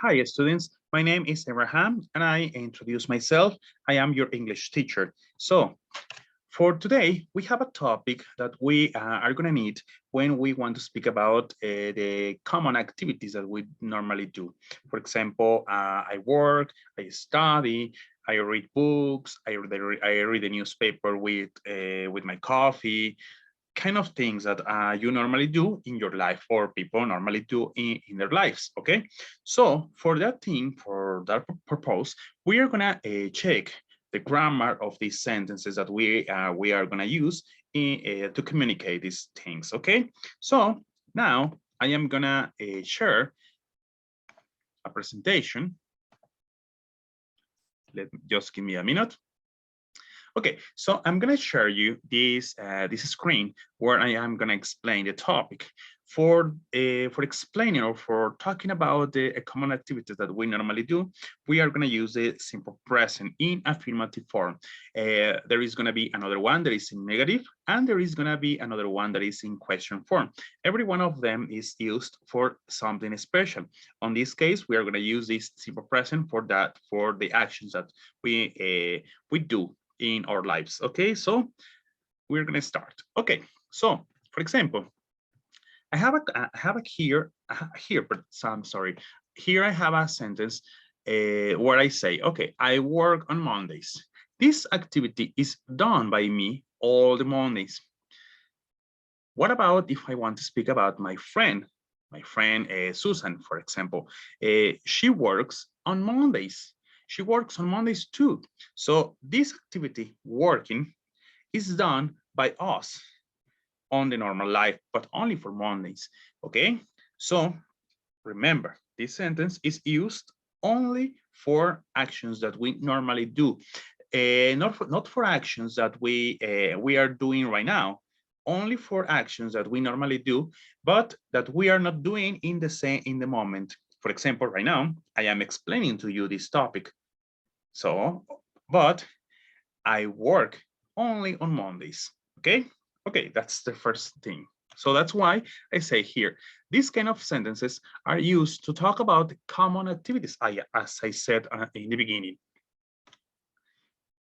Hi, students. My name is Abraham, and I introduce myself. I am your English teacher. So, for today, we have a topic that we are going to need when we want to speak about the common activities that we normally do. For example, I work, I study, I read books, I read the newspaper with my coffee, kind of things that you normally do in your life or people normally do in their lives. Okay, so for that thing, for that purpose, we are gonna check the grammar of these sentences that we are gonna use to communicate these things. Okay, so now I am gonna share a presentation. Just give me a minute. Okay, so I'm going to share you this screen where I am going to explain the topic. For explaining or for talking about the common activities that we normally do, we are going to use the simple present in affirmative form. There is going to be another one that is in negative, and there is going to be another one that is in question form. Every one of them is used for something special. On this case, we are going to use this simple present for the actions that we do in our lives. Okay, so we're gonna start. Okay, so for example, I have a here, but I'm sorry. Here I have a sentence where I say, okay, I work on Mondays. This activity is done by me all the Mondays. What about if I want to speak about my friend Susan, for example? She works on Mondays. She works on Mondays too. So this activity, working, is done by us on the normal life, but only for Mondays. Okay, so remember, this sentence is used only for actions that we normally do, not for actions that we are doing right now, only for actions that we normally do, but that we are not doing in the moment. For example, right now I am explaining to you this topic. So, but I work only on Mondays. Okay, okay, that's the first thing. So that's why I say here, these kind of sentences are used to talk about common activities, as I said in the beginning.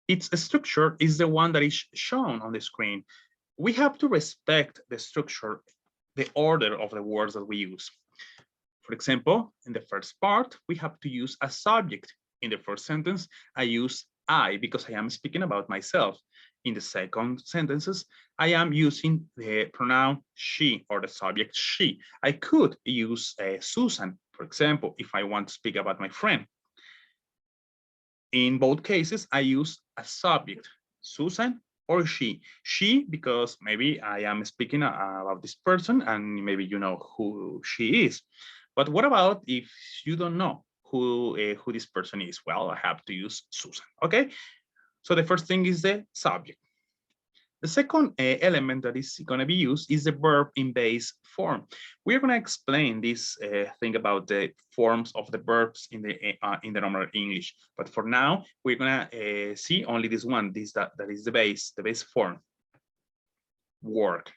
Its structure is the one that is shown on the screen. We have to respect the structure, the order of the words that we use. For example, in the first part, we have to use a subject. In the first sentence, I use I because I am speaking about myself. In the second sentences, I am using the pronoun she or the subject she. I could use Susan, for example, if I want to speak about my friend. In both cases, I use a subject, Susan or she. She, because maybe I am speaking about this person and maybe you know who she is. But what about if you don't know who this person is? Well, I have to use Susan, okay? So the first thing is the subject. The second element that is going to be used is the verb in base form. We're going to explain this thing about the forms of the verbs in the normal English. But for now, we're going to see only this one. That is the base form. Work.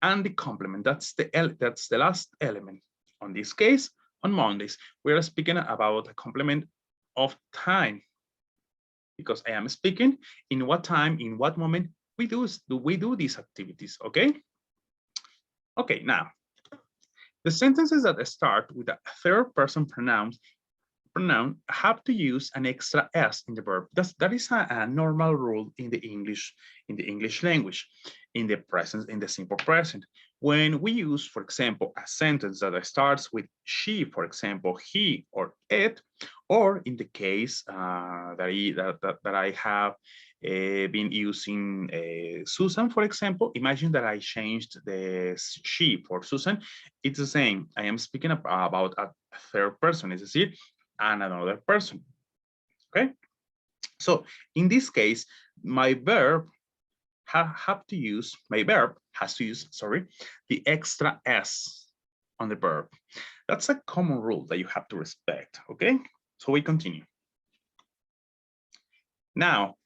And the complement. That's the last element. On this case, on Mondays, we are speaking about a complement of time, because I am speaking in what time, in what moment we do these activities. Okay. Okay. Now, the sentences that start with a third person pronoun have to use an extra s in the verb. That is a normal rule in the English language, in the simple present. When we use, for example, a sentence that starts with she, for example, he or it, or in the case that I have been using Susan, for example, imagine that I changed the she for Susan. It's the same. I am speaking about a third person, is decir, and another person. Okay, so in this case, my verb has to use, sorry, the extra s on the verb. That's a common rule that you have to respect. Okay, so we continue. Now,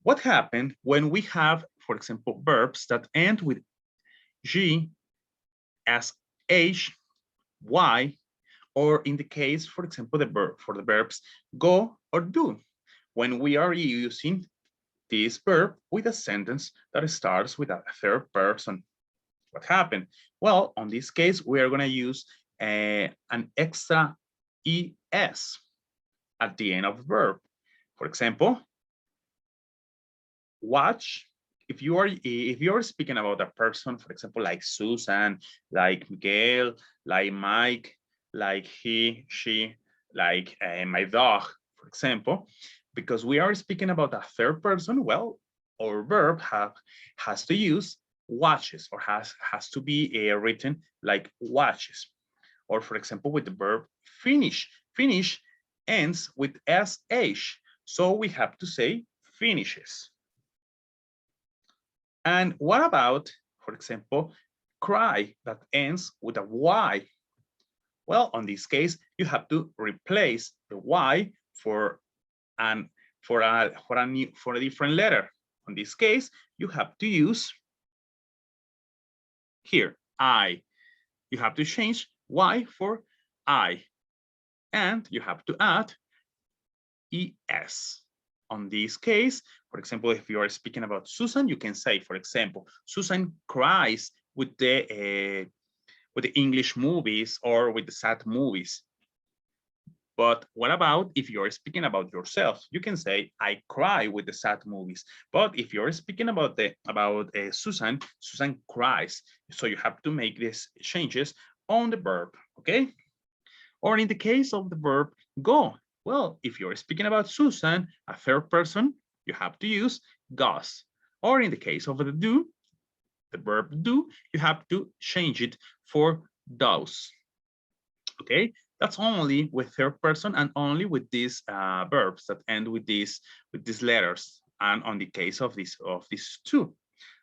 what happened when we have, for example, verbs that end with g as h, y, or in the case, for example, for the verbs go or do, when we are using this verb with a sentence that starts with a third person. What happened? Well, on this case, we are going to use an extra es at the end of the verb. For example, watch. If you are speaking about a person, for example, like Susan, like Miguel, like Mike, like he, she, like my dog, for example, because we are speaking about a third person, well, our verb has to use watches, or has to be written like watches. Or for example, with the verb finish. Finish ends with sh, so we have to say finishes. And what about, for example, cry, that ends with a y? Well, on this case, you have to replace the y for a different letter. On this case, you have to use here I. You have to change y for I, and you have to add es. On this case, for example, if you are speaking about Susan, you can say, for example, Susan cries with the English movies or with the sad movies. But what about if you're speaking about yourself? You can say, I cry with the sad movies. But if you're speaking about Susan, Susan cries. So you have to make these changes on the verb, okay? Or in the case of the verb go, well, if you're speaking about Susan, a third person, you have to use goes. Or in the case of the verb do, you have to change it for does. Okay, that's only with third person and only with these verbs that end with these letters. And on the case of these two,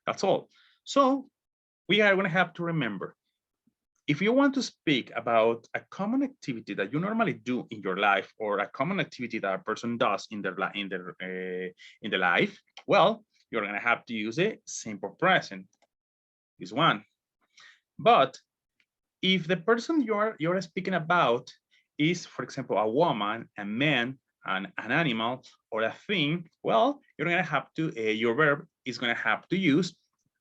that's all. So we are going to have to remember, if you want to speak about a common activity that you normally do in your life, or a common activity that a person does in their life, well, you're going to have to use a simple present, this one. But if the person you're speaking about is, for example, a woman, a man, an animal, or a thing, well, you're going to have to, your verb is going to have to use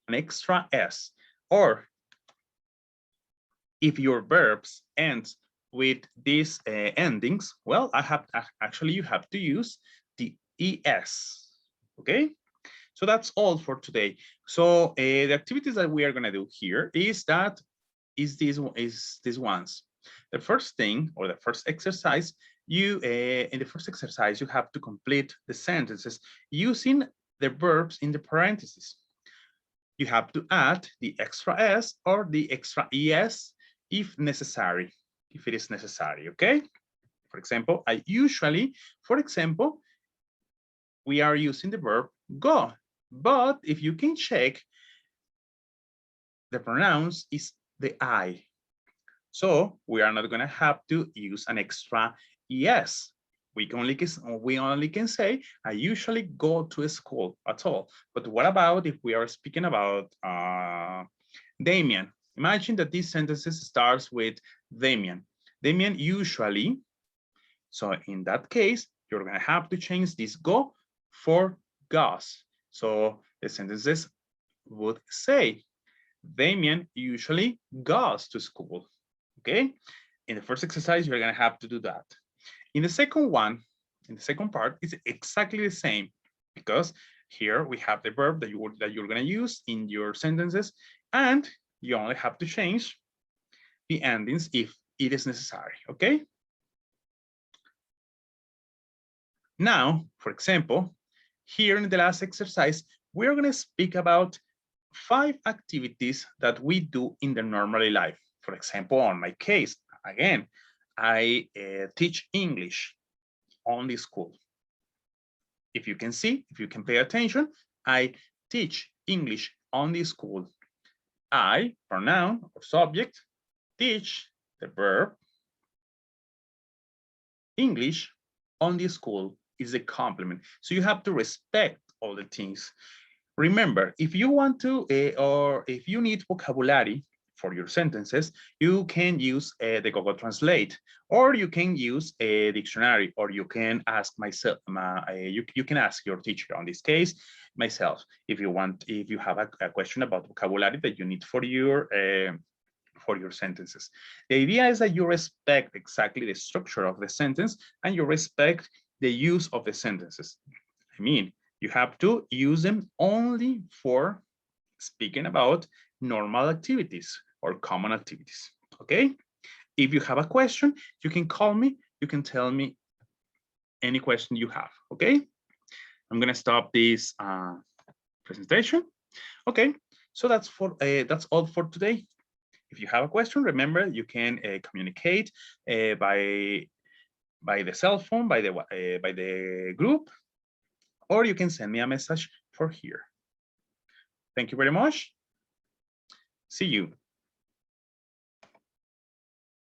an extra s. Or if your verbs end with these endings, well, actually you have to use the es. Okay, so that's all for today. So the activities that we are going to do here is these ones. The first thing, or the first exercise, in the first exercise you have to complete the sentences using the verbs in the parentheses. You have to add the extra s or the extra es if necessary, if it is necessary, okay? For example, for example, we are using the verb go, but if you can check, the pronouns is the I. So we are not going to have to use an extra es. We only can say, I usually go to school at all. But what about if we are speaking about Damien? Imagine that these sentences starts with Damien. Damien usually. So in that case, you're going to have to change this go for goes. So the sentences would say, Damien usually goes to school. Okay, in the first exercise, you're going to have to do that. In the second one, in the second part, it's exactly the same, because here we have the verb that you're going to use in your sentences, and you only have to change the endings if it is necessary. Okay. Now, for example, here in the last exercise, we're going to speak about 5 activities that we do in the normal life. For example, on my case, again, I teach English on the school. If you can see, if you can pay attention, I teach English on the school. I, pronoun or subject, teach, the verb, English on the school is a complement. So you have to respect all the things. Remember, if you want to, or if you need vocabulary for your sentences, you can use the Google Translate, or you can use a dictionary, or you can ask myself, you can ask your teacher, on this case, myself, if you want, if you have a question about vocabulary that you need for your sentences. The idea is that you respect exactly the structure of the sentence and you respect the use of the sentences. I mean, you have to use them only for speaking about normal activities or common activities, okay? If you have a question, you can call me, you can tell me any question you have, okay? I'm gonna stop this presentation. Okay, so that's all for today. If you have a question, remember you can communicate by the cell phone, by the group, or you can send me a message for here. Thank you very much. See you.